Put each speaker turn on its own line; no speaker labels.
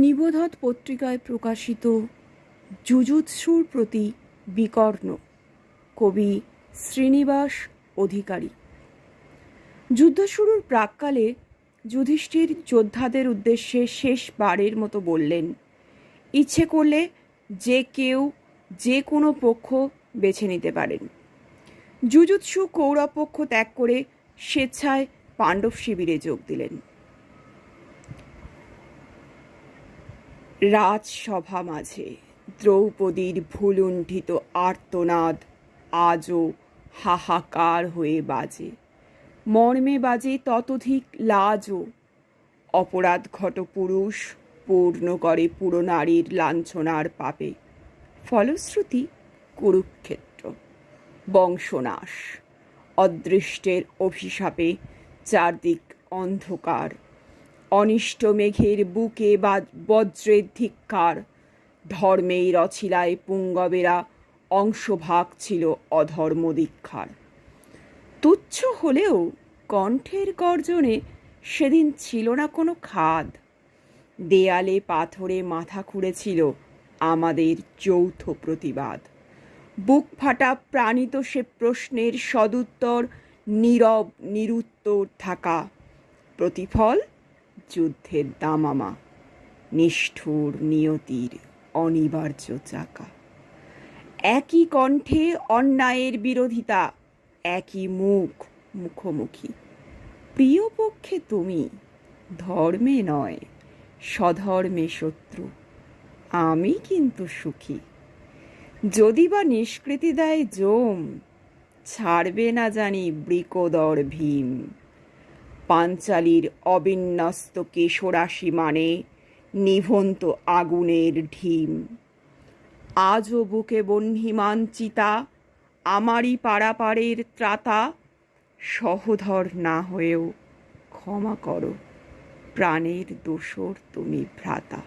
নিবোধত পত্রিকায় প্রকাশিত জুজুৎসুর প্রতি বিকর্ণ, কবি শ্রীনিবাস অধিকারী। যুদ্ধ শুরুর প্রাক্কালে যুধিষ্ঠির যোদ্ধাদের উদ্দেশ্যে শেষবারের মতো বললেন, ইচ্ছে করলে যে কেউ যে কোনো পক্ষ বেছে নিতে পারেন। যুজুৎসু কৌরব পক্ষ ত্যাগ করে স্বেচ্ছায় পাণ্ডব শিবিরে যোগ দিলেন। রাজসভা মাঝে দ্রৌপদীর ভুলুণ্ঠিত আর্তনাদ আজও হাহাকার হয়ে বাজে, মর্মে বাজে ততোধিক লাজও। অপরাধ ঘট পুরুষ পূর্ণ করে পুরো নারীর লাঞ্ছনার পাপে। ফলশ্রুতি কুরুক্ষেত্র, বংশনাশ, অদৃষ্টের অভিশাপে চারদিক অন্ধকার, অনিষ্ট মেঘের বুকে বা বজ্রের ধিক্কার। ধর্মের অছিলায় পুঙ্গবেরা অংশভাগ ছিল অধর্ম দীক্ষার। তুচ্ছ হলেও কণ্ঠের গর্জনে সেদিন ছিল না কোনো খাদ। দেয়ালে পাথরে মাথা খুঁড়েছিল আমাদের যৌথ প্রতিবাদ। বুক ফাটা প্রাণিত সে প্রশ্নের সদুত্তর নীরব নিরুত্তর থাকা। প্রতিফল যুদ্ধের দামামা, নিষ্ঠুর নিয়তির অনিবার্য চাকা। একই কণ্ঠে অন্যায়ের বিরোধিতা, একই মুখোমুখি। প্রিয় পক্ষে তুমি, ধর্মে নয় স্বধর্মে শত্রু। আমি কিন্তু সুখী। যদি বা নিষ্কৃতি দেয় জম, ছাড়বে না জানি বৃকোদর ভীম। পাঞ্চালীর অবিন্যস্ত কেশরাশি মানে নিভন্ত আগুনের ঢিম। আজও বুকে বহ্নিমান চিতা, আমারই পারাপারের ত্রাতা। সহোদর না হয়েও ক্ষমা করো, প্রাণের দোসর তুমি ভ্রাতা।